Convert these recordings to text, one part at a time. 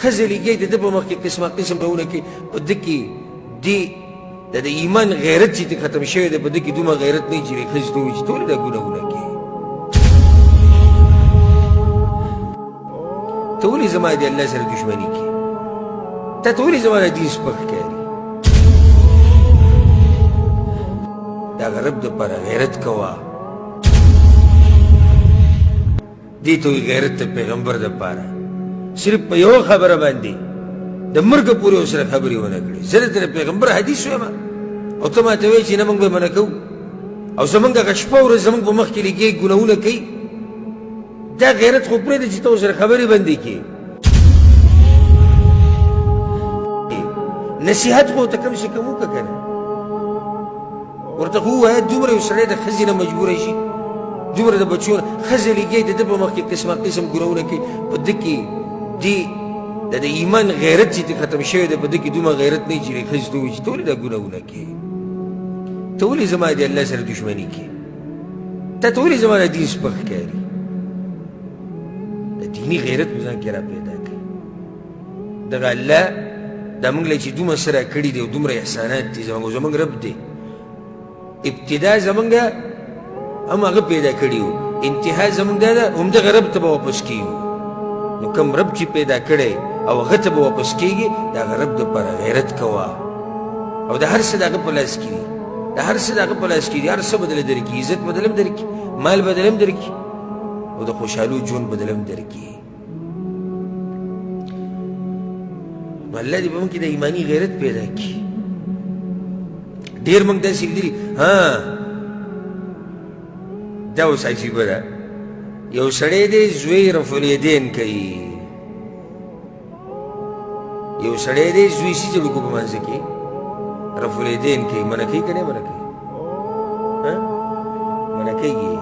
ښځه لګیا د ده په مخ کې قسمه قسم ډولونه کوي په ده کې د ایمان غیرت چې ختم شوی دی په ده کې دومره غیرت نه وي چې ښځې ته ووایي چې ته ولې دا ګناهونه کوې ته ولې زما د الله سره دشمني کوې تا ته ولې زما د دین سپک ښکاري د هغه رب دپاره غیرت کوه دې ته وایي غیرت د پیغمبر دپاره صرف په یوه خبره باندې د مرګه پورې ورسره خبرې ونه کړې زه درته د پیغمبر حدیث وایم او ته ماته وایې چې نه موږ به منع کوو او زموږ هغه شپه ورځ زموږ په مخ کې لګي ګناهونه کوي دا غیرت خو پرېږده چې ته ورسره خبرې بندې کړې نصیحت خو ورته کم سے کم وکړه که نه ورته خو ووایه دومره یو سړی د ښځې نه مجبوره شي دومره د بچو ښځه لګیا د ده په مخ کې قسمه قسم ګناهونه کوي په ده کې د ایمان غیرت چې ختم شوی دی په ده کې دومره غیرت نه وي چې ښځې ته ووایي چې ته ولې دا ګناهونه کوې ته ولې زما د الله سره دشمني کوې تا ته ولې زما د دین سپک ښکاري د دیني غیرت په ځان کې را پیدا کړي دغه الله دا موږ له چې دومره سره کړي دي او دومره احسانات دي زموږ رب دی ابتدا زموږ هم هغه پیدا کړي وو انتها زموږ دا ده همدغه رب ته به واپس کیږو نو کوم رب چې پیدا کړی او هغه ته به واپس کیږي د هغه رب دپاره غیرت کوه او د هر څه د هغه په لاس کې دي د هر څه د هغه په لاس کې دي هر څه بدله درکړي عزت بدله هم درکړي مال بدله هم درکړي او د خوشحالو ژوند بدله هم درکړي نو الله دې په موږ کې د ایماني غیرت پیدا کړي ډېر موږ داسې لیدلي دا اوس عجیبه ده یو سړی دی زوی رفع الیدین کوي یو سړی دی زوی سجدو کو په منځ کې رفع الیدین کوي منع کوي که نه منع کوي منع کوي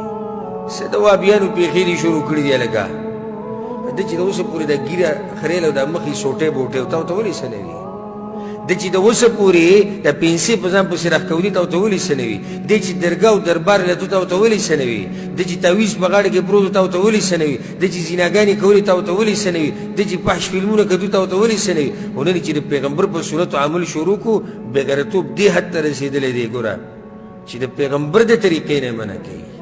څه د وابیانو پېښې دي شروع کړي دي هلکه ده چې د اوسه پورې دا ګیره خریل او دا مخې سوټۍ بوټۍ او تا ورته ولې څه نه وي ده چې د اوسه پورې د پنسې په ځان پسې راښکولي تا ورته ولې څه نه وي دی چې درګاه او دربار لتو تا ورته ولې څه نه وي ده چې تعویز په غاړه کې پروت تا ورته ولې څه نه وي ده چې زیناګانې کولې تا ورته ولې څه نه وي ده چې فحش فلمونه کتو تا ورته ولې څه نه وي خو نن چې د پیغمبر په سنتو عمل شروع کړو بېغیرتوب دې حد ته رسېدلی دی ګوره چې د پیغمبر د طریقې نه منع کوي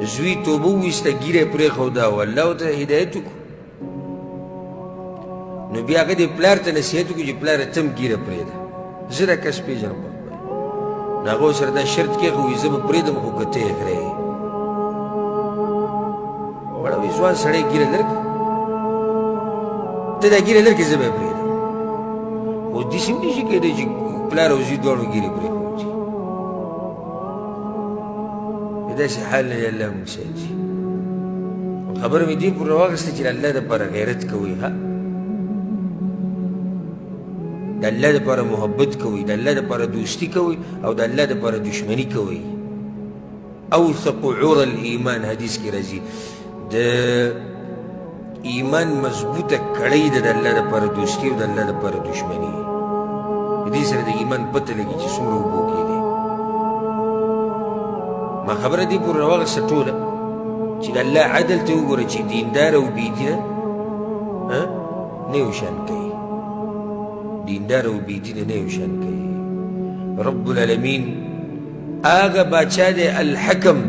زوی توبه وویسته ګیره یې پرېښوده او الله ورته هدایت وکړو نو بیا هغه دې پلار ته نصیحت وکړو چې پلاره ته هم ګیره پرېږده زه دا کس پېژنم په خپله نو هغه ورسره دا شرط کېښه وایي زه به پرېږدم خو که ته یې غرې وړه وایي ځوان سړی ګیره لر کړه ته دا ګیره لر کړې زه به یې پرېږدم خو داسې هم نشي کېدی چې پلار او زوی دواړو ګیرې پرېښودې داسې حال نه دی الله موږ ساتي خبره مې دې پورې راواخېسته چې د الله دپاره غیرت کوئ ها د الله دپاره محبت کوئ د الله دپاره دوستي کوئ او د الله دپاره دشمني کوئ اوثق عور الایمان حدیث کې راځي د ایمان مضبوطه کړۍ ده د الله دپاره دوستي او د الله دپاره دشمني په دې سره د ایمان پته لګي چې څومره اوبو کې دی ما خبره دې پورې راواخېسته ټوله چې د الله عدل ته وګوره چې دیندار او بېدینه نه یو شان کوي دیندار او بېدینه نه یو شان کوي رب العالمین هغه باچا دی الحکم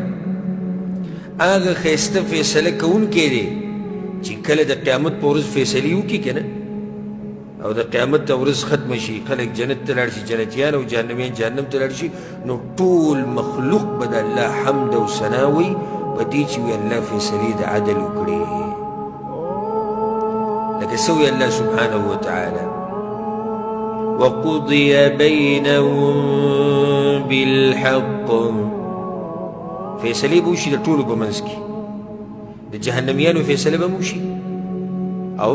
هغه ښایسته فیصله کوونکی دی چې کله د قیامت په ورځ فیصلې وکړي که نه او د قیامت ته ورځ ختمه شي خلک جنت ته لاړ شي جنتیان او جهنمیان جهنم ته لاړ شي نو ټول مخلوق به د الله حمد او ثنا وي په دې چې وي الله فیصلې د عدل وکړي لکه څه وي الله سبحانه وتعالی وقضي بينهم بالحق فیصلې به وشي د ټولو په منځ کې د جهنمیانو فیصله به وشي او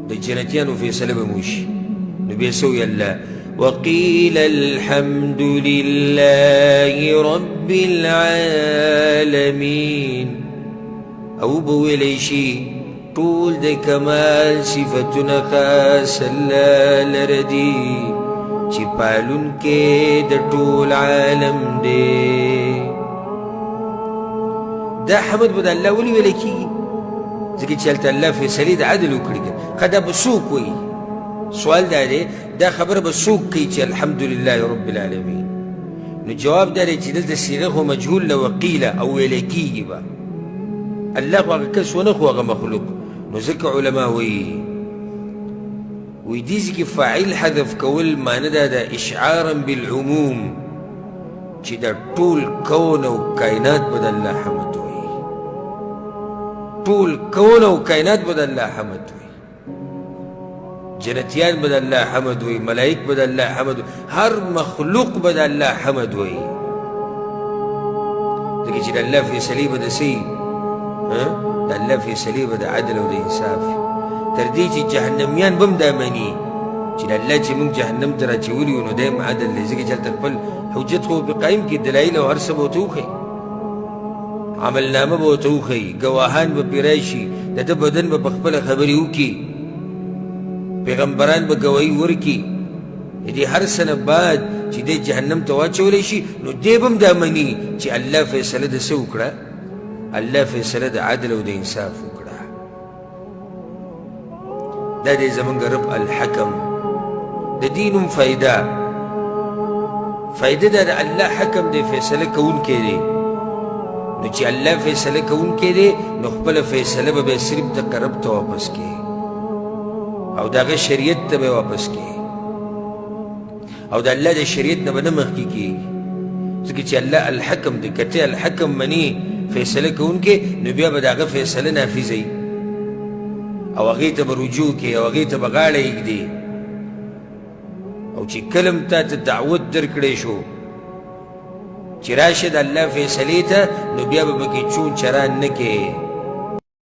د جنتیانو فیصله به وشي نو بیا څه وي الله وقيل الحمد لله رب العالمين او به ویلی شي ټول د کمال صفتونه خاص الله لره دي چې پالونکی د ټول عالم دی دا حمد به د الله ولې ویلی کېږي ځکه چې هلته الله فیصلې د عدل وکړي ښه دا به څوک وایي سوال دا دی دا خبره به څوک کوي چې الحمدلله رب العالمین نو جواب دا دی چې دلته صیغه خو مجهول له وقیله او ویلی کېږي به الله خو هغه کس ونه خو هغه مخلوق نو ځکه علما وایي دې ځکې فاعل حذف کول معنی دا ده اشعارا بالعموم چې دا ټول کون او کائنات به د الله حمد وایي ټول کون او کائنات به د الله حمد وایي جنتیان به د الله حمد وایي ملائک به د الله حمد وایي هر مخلوق به د الله حمد وایي ځکه چې د الله فیصلې به د څه د الله فیصلې به د عدل او د انصاف تر دې چې جهنمیان به هم دا مني چې د الله چې موږ جهنم ته راچولي وو نو دی هم عدل دی ځکه چې هلته خپل حجت خو په قایم کړي دلایل او هر څه به ورته وښیي عملنامه به ورته وښیي ګواهان به پرې راشي د ده بدن به په خپله خبرې وکړي پیغمبران به ګواهي ورکړي د دې هر څه نه بعد چې دی جهنم ته واچولی شي نو دی به هم دا مني چې الله فیصله د څه وکړه الله فیصله د عدل او د انصاف وکړه دا دی زمونږ رب الحکم د دې نوم فایده دا د الله حکم دی فیصله کوونکی دی نو چې الله فیصله کوونکی دی نو خپله فیصله به بیا صرف دغه رب ته واپس کړي او د هغه شریعت ته به واپس کړي او د الله د شریعت نه به نه مخکې کېږي ځکه چې الله الحکم دی که ته الحکم مني فیصله کوونکی نو بیا به د هغه فیصله نافظوي او هغې ته به رجوع کوي او هغې ته به غاړه ایږدي او چې کله م تا ته دعوت درکړی شو چې راشه د الله فیصلې ته نو بیا به پکې چون چران نه کوې